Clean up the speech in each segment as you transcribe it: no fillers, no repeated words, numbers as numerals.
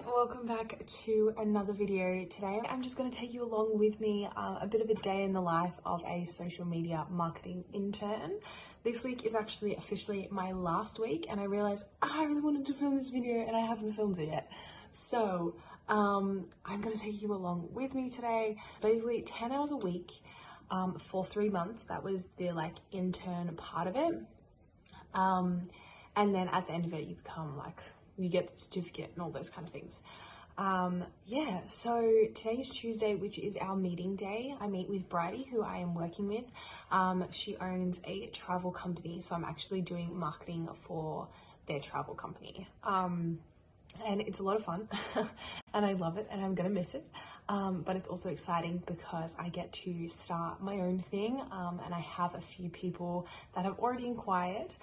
welcome back to another video. Today I'm just going to take you along with me a bit of a day in the life of a social media marketing intern. This week is actually officially my last week and I realized I really wanted to film this video and I haven't filmed it yet. So I'm going to take you along with me today. Basically 10 hours a week for 3 months. That was the intern part of it. And then at the end of it you become you get the certificate and all those kind of things. Yeah, so today is Tuesday, which is our meeting day. I meet with Bridie, who I am working with. She owns a travel company, so I'm actually doing marketing for their travel company. And it's a lot of fun and I love it and I'm gonna miss it. But it's also exciting because I get to start my own thing and I have a few people that have already inquired.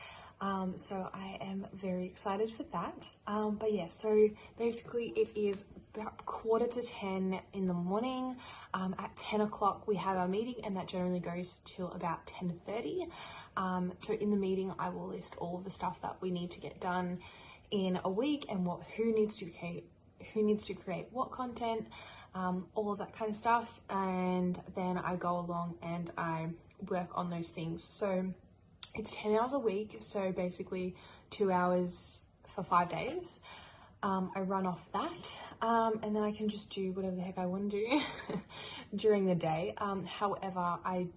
So I am very excited for that. But yeah, so basically it is about 9:45 in the morning. At 10 o'clock we have our meeting and that generally goes till about 10:30. So in the meeting I will list all of the stuff that we need to get done in a week and who needs to create what content, all of that kind of stuff. And then I go along and I work on those things. So it's 10 hours a week, so basically 2 hours for 5 days. I run off that, and then I can just do whatever the heck I want to do during the day. However, I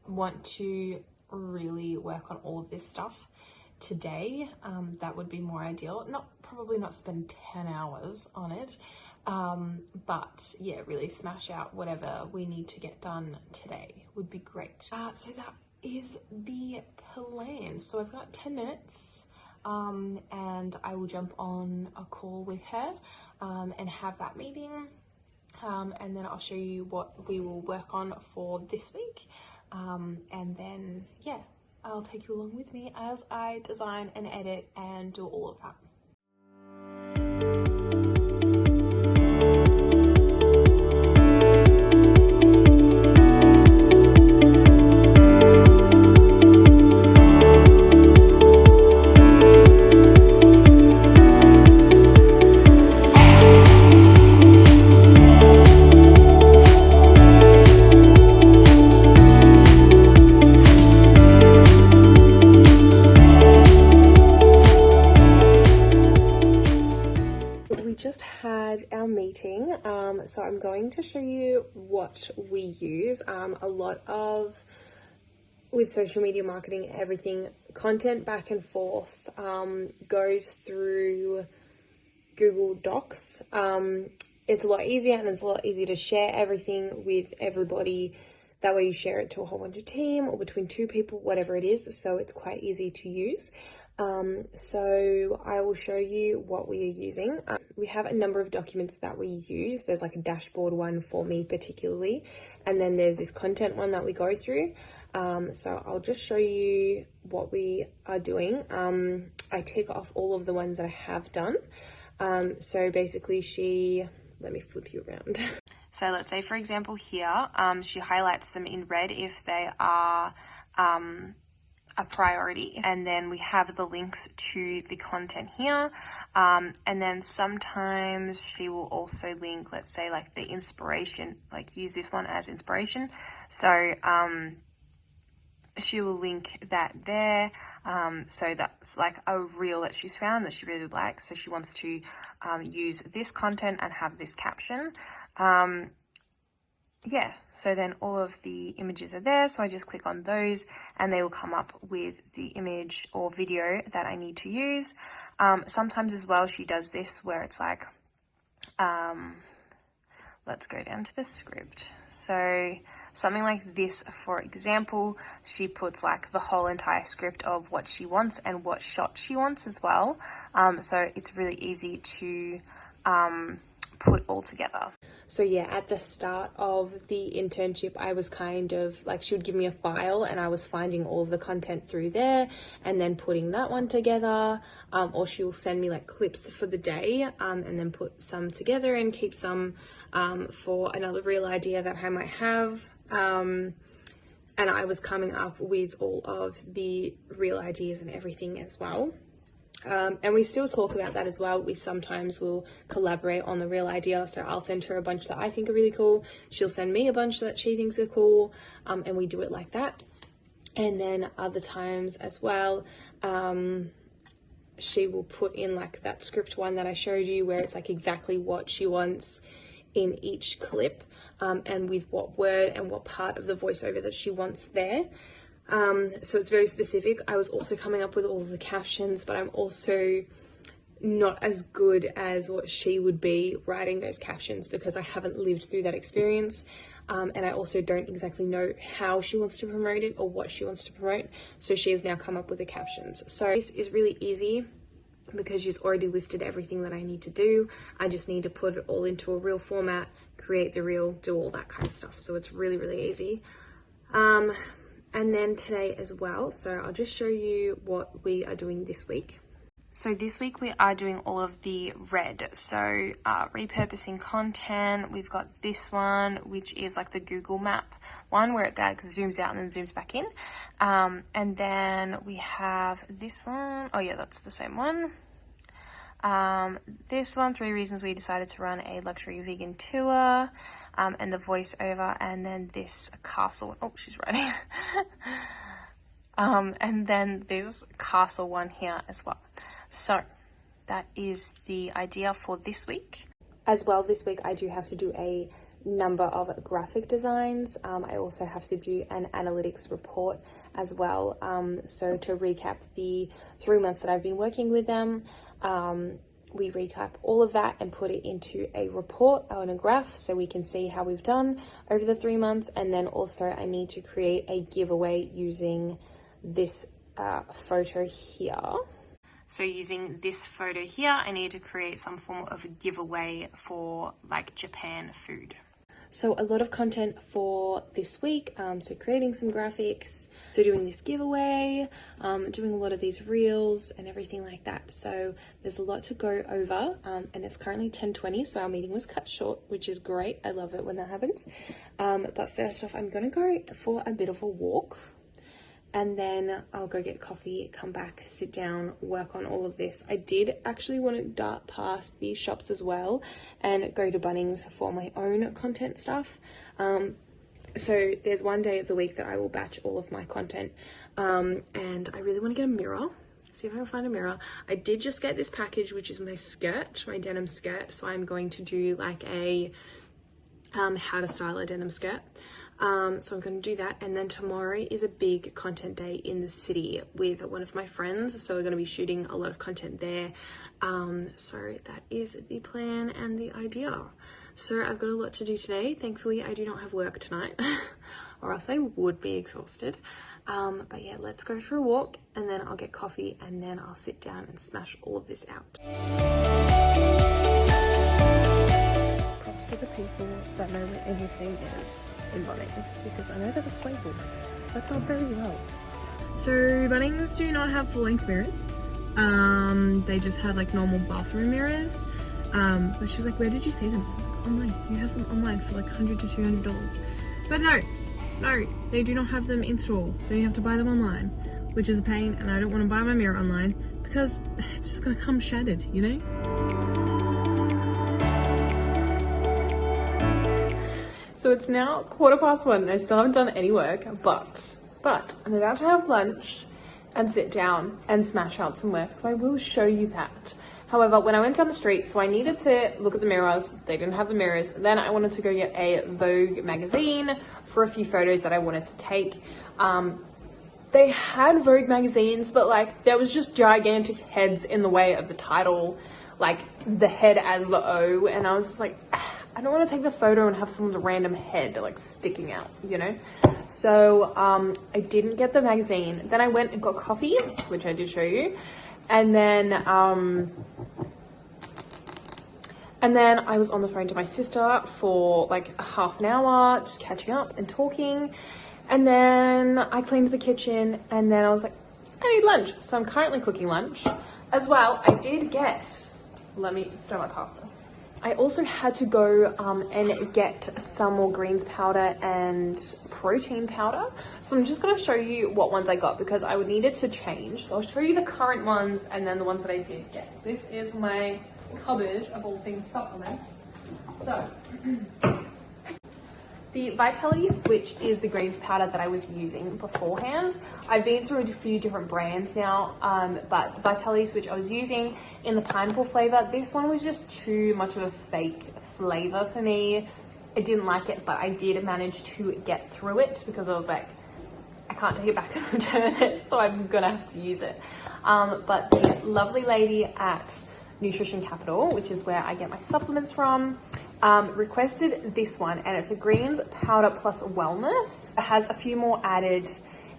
want to really work on all of this stuff today. That would be more ideal. Probably not spend 10 hours on it, but yeah, really smash out whatever we need to get done today would be great. So that is the plan. So I've got 10 minutes and I will jump on a call with her and have that meeting, and then I'll show you what we will work on for this week, and then yeah, I'll take you along with me as I design and edit and do all of that. Our meeting, so I'm going to show you what we use. A lot of, with social media marketing, everything, content back and forth goes through Google Docs. It's a lot easier and it's a lot easier to share everything with everybody. That way you share it to a whole bunch of team or between 2 people, whatever it is, so it's quite easy to use. So I will show you what we are using. We have a number of documents that we use. There's a dashboard one for me particularly, and then there's this content one that we go through. So I'll just show you what we are doing. I tick off all of the ones that I have done. So basically let me flip you around. So let's say, for example, here, she highlights them in red if they are a priority, and then we have the links to the content here, and then sometimes she will also link, let's say, the inspiration, use this one as inspiration. So she will link that there. So that's a reel that she's found that she really likes, so she wants to use this content and have this caption. Yeah, so then all of the images are there, so I just click on those and they will come up with the image or video that I need to use. Sometimes as well she does this where it's let's go down to the script. So something like this, for example, she puts the whole entire script of what she wants and what shot she wants as well. So it's really easy to put all together. So yeah, at the start of the internship, I was kind of she would give me a file and I was finding all of the content through there and then putting that one together, or she will send me clips for the day, and then put some together and keep some for another real idea that I might have. And I was coming up with all of the real ideas and everything as well. And we still talk about that as well. We sometimes will collaborate on the real idea. So I'll send her a bunch that I think are really cool. She'll send me a bunch that she thinks are cool. And we do it like that. And then other times as well, she will put in like that script one that I showed you, where it's like exactly what she wants in each clip, and with what word and what part of the voiceover that she wants there. So it's very specific. I was also coming up with all of the captions, but I'm also not as good as what she would be writing those captions, because I haven't lived through that experience. And I also don't exactly know how she wants to promote it or what she wants to promote. So she has now come up with the captions. So this is really easy because she's already listed everything that I need to do. I just need to put it all into a reel format, create the reel, do all that kind of stuff. So it's really, really easy. And then today as well, so I'll just show you what we are doing this week. So this week we are doing all of the red. So repurposing content, we've got this one, which is like the Google map one, where it like zooms out and then zooms back in. And then we have this one. Oh yeah, that's the same one. This one, 3 reasons we decided to run a luxury vegan tour, and the voiceover, and then this castle. Oh, she's writing. And then this castle one here as well. So that is the idea for this week. As well, this week I do have to do a number of graphic designs. I also have to do an analytics report as well. So to recap the 3 months that I've been working with them, we recap all of that and put it into a report on a graph so we can see how we've done over the 3 months. And then also I need to create a giveaway using this photo here. So using this photo here, I need to create some form of a giveaway for like Japan food. So a lot of content for this week. So creating some graphics, so doing this giveaway, doing a lot of these reels and everything like that. So there's a lot to go over, and it's currently 10:20, so our meeting was cut short, which is great. I love it when that happens. But first off, I'm gonna go for a bit of a walk. And then I'll go get coffee, come back, sit down, work on all of this. I did actually want to dart past these shops as well and go to Bunnings for my own content stuff. So there's one day of the week that I will batch all of my content. And I really want to get a mirror. See if I can find a mirror. I did just get this package, which is my skirt, my denim skirt. So I'm going to do like a how to style a denim skirt. So I'm going to do that, and then tomorrow is a big content day in the city with one of my friends, so we're going to be shooting a lot of content there. So that is the plan and the idea. So I've got a lot to do today. Thankfully I do not have work tonight or else I would be exhausted. But yeah, let's go for a walk, and then I'll get coffee, and then I'll sit down and smash all of this out. Props to the people that know where anything is in Bunnings, because I know that it's labelled, but not very well. So Bunnings do not have full-length mirrors. They just have like normal bathroom mirrors. But she was like, where did you see them? I was like, online. You have them online for like $100 to $200. But no, they do not have them in store. So you have to buy them online, which is a pain, and I don't want to buy my mirror online because it's just gonna come shattered, you know? So it's now 1:15 and I still haven't done any work, but I'm about to have lunch and sit down and smash out some work, so I will show you that. However, when I went down the street, so I needed to look at the mirrors. They didn't have the mirrors. Then I wanted to go get a Vogue magazine for a few photos that I wanted to take. They had Vogue magazines, but like there was just gigantic heads in the way of the title, like the head as the O, and I was just like, I don't want to take the photo and have someone's random head like sticking out, you know? So I didn't get the magazine. Then I went and got coffee, which I did show you. And then I was on the phone to my sister for like half an hour, just catching up and talking. And then I cleaned the kitchen, and then I was like, I need lunch. So I'm currently cooking lunch. As well, I did get, let me stir my pasta. I also had to go and get some more greens powder and protein powder. So I'm just going to show you what ones I got because I would need it to change. So I'll show you the current ones and then the ones that I did get. This is my cupboard of all things supplements. So the Vitality Switch is the greens powder that I was using beforehand. I've been through a few different brands now, but the Vitality Switch I was using in the pineapple flavor, this one was just too much of a fake flavor for me. I didn't like it, but I did manage to get through it because I was like, I can't take it back and return it, so I'm gonna have to use it. But the lovely lady at Nutrition Capital, which is where I get my supplements from, requested this one, and it's a greens powder plus wellness. It has a few more added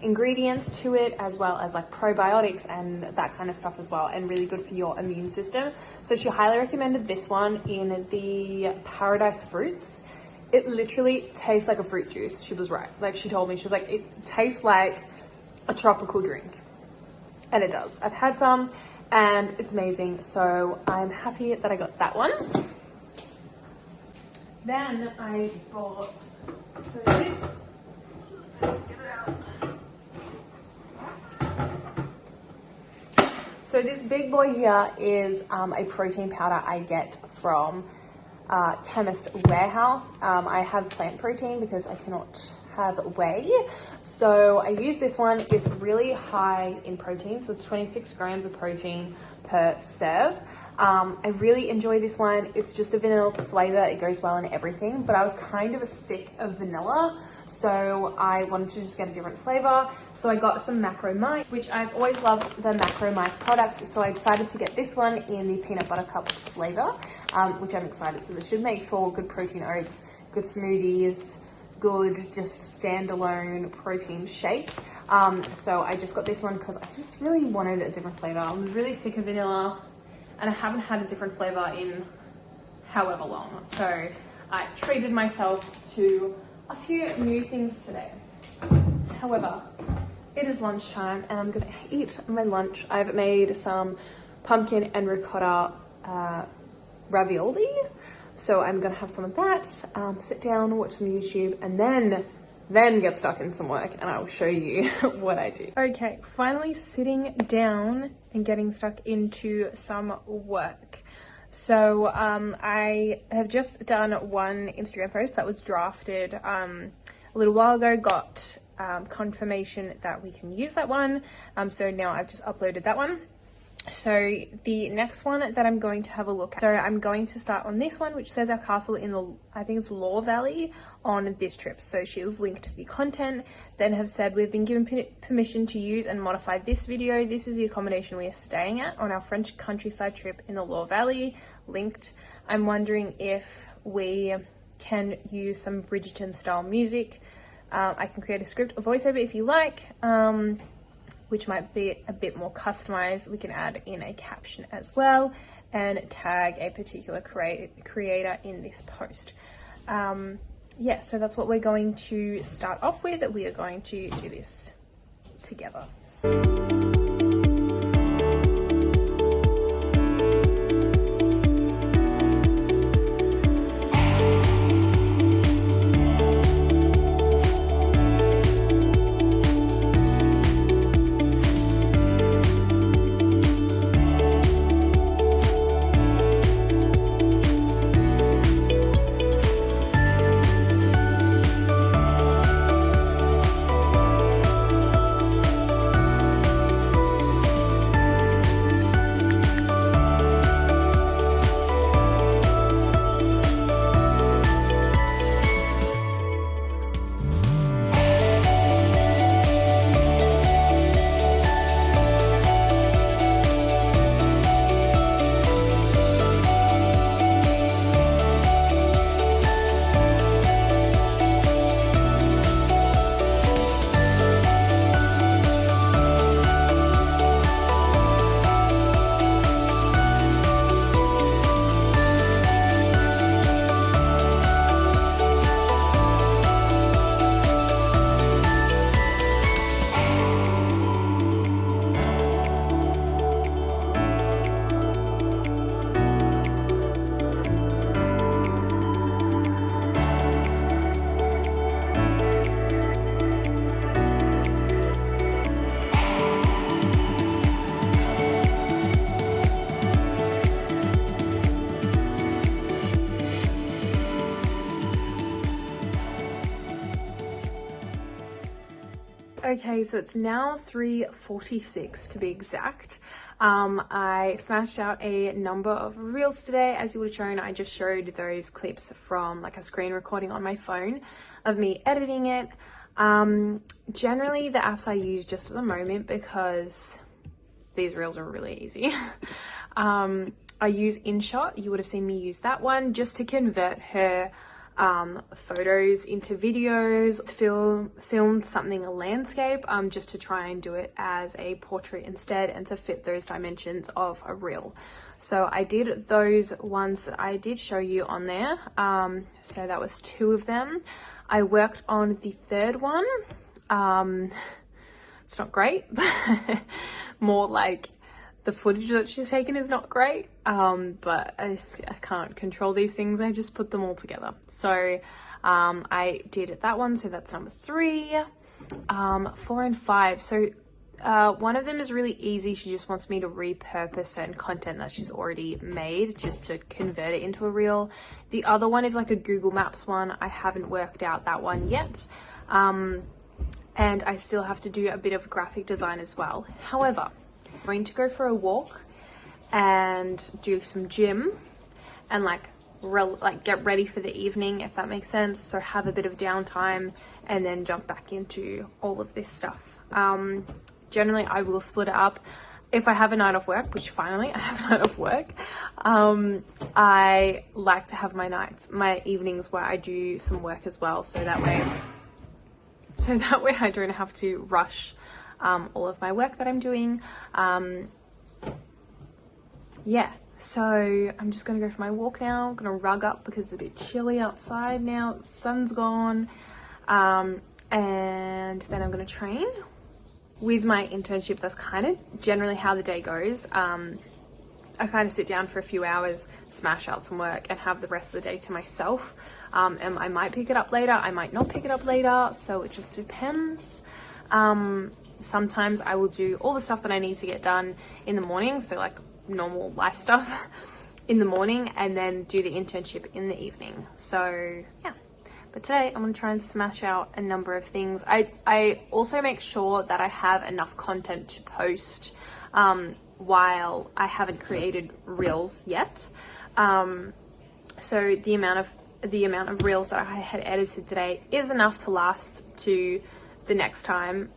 ingredients to it, as well as like probiotics and that kind of stuff as well, and really good for your immune system. So she highly recommended this one in the Paradise Fruits. It literally tastes like a fruit juice. She was right. Like she told me, she was like, it tastes like a tropical drink, and it does. I've had some and it's amazing, so I'm happy that I got that one. Then I bought, so this, get it out. So this big boy here is a protein powder I get from Chemist Warehouse. I have plant protein because I cannot have whey. So I use this one. It's really high in protein. So it's 26 grams of protein per serve. I really enjoy this one. It's just a vanilla flavor. It goes well in everything, but I was kind of sick of vanilla, so I wanted to just get a different flavor. So I got some Macro Mike, which I've always loved the Macro Mike products. So I decided to get this one in the peanut butter cup flavor, which I'm excited. So this should make for good protein oats, good smoothies, good just standalone protein shake. So I just got this one because I just really wanted a different flavor. I was really sick of vanilla, and I haven't had a different flavor in however long. So I treated myself to a few new things today. However, it is lunchtime and I'm gonna eat my lunch. I've made some pumpkin and ricotta ravioli. So I'm gonna have some of that, sit down, watch some YouTube, and then get stuck in some work, and I will show you what I do. Okay, finally sitting down and getting stuck into some work. So I have just done one Instagram post that was drafted a little while ago, got confirmation that we can use that one. So now I've just uploaded that one. So the next one that I'm going to have a look at, so I'm going to start on this one, which says our castle in the, I think it's Law Valley, on this trip. So she has linked the content, then have said we've been given permission to use and modify this video. This is the accommodation we are staying at on our French countryside trip in the Law Valley, linked. I'm wondering if we can use some Bridgerton style music. I can create a script or voiceover if you like, which might be a bit more customized. We can add in a caption as well and tag a particular creator in this post. Yeah, so that's what we're going to start off with. We are going to do this together. Okay, so it's now 3:46 to be exact. I smashed out a number of reels today. As you would have shown, I just showed those clips from like a screen recording on my phone of me editing it. Generally the apps I use just at the moment, because these reels are really easy. I use InShot. You would have seen me use that one just to convert her photos into videos. Filmed something a landscape, just to try and do it as a portrait instead and to fit those dimensions of a reel. So I did those ones that I did show you on there. So that was 2 of them. I worked on the 3rd one. It's not great, but more like the footage that she's taken is not great, but I can't control these things. I just put them all together. So I did that one, so that's number 3. 4 and 5. So one of them is really easy. She just wants me to repurpose certain content that she's already made just to convert it into a reel. The other one is like a Google Maps one. I haven't worked out that one yet. And I still have to do a bit of graphic design as well. However, I'm going to go for a walk and do some gym and like get ready for the evening, if that makes sense. So have a bit of downtime and then jump back into all of this stuff. Generally I will split it up. If I have a night off work, which finally I have a night off work, I like to have my evenings where I do some work as well. So that way I don't have to rush all of my work that I'm doing. Yeah, so I'm just gonna go for my walk now. I'm gonna rug up because it's a bit chilly outside now. The sun's gone. And then I'm gonna train. With my internship, that's kind of generally how the day goes. I kind of sit down for a few hours, smash out some work, and have the rest of the day to myself. And I might pick it up later, I might not pick it up later, so it just depends. Sometimes I will do all the stuff that I need to get done in the morning, so like normal life stuff in the morning, and then do the internship in the evening. So yeah, but today I'm going to try and smash out a number of things. I also make sure that I have enough content to post while I haven't created reels yet. So the amount of reels that I had edited today is enough to last to the next time.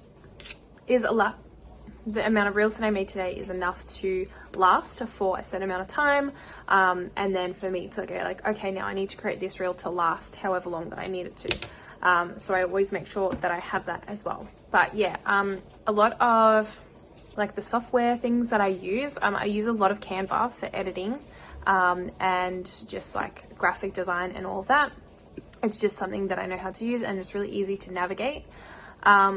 The amount of reels that I made today is enough to last for a certain amount of time, and then for me to go like, okay, now I need to create this reel to last however long that I need it to. So I always make sure that I have that as well. But yeah, a lot of like the software things that I use a lot of Canva for editing, and just like graphic design and all of that. It's just something that I know how to use, and it's really easy to navigate.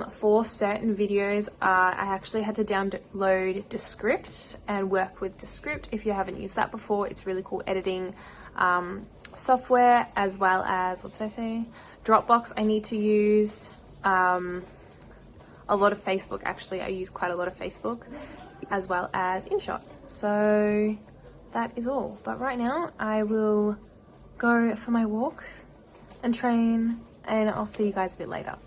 For certain videos, I actually had to download Descript and work with Descript. If you haven't used that before, it's really cool editing software, as well as, what did I say? Dropbox I need to use. A lot of Facebook, actually. I use quite a lot of Facebook, as well as InShot. So that is all. But right now, I will go for my walk and train, and I'll see you guys a bit later.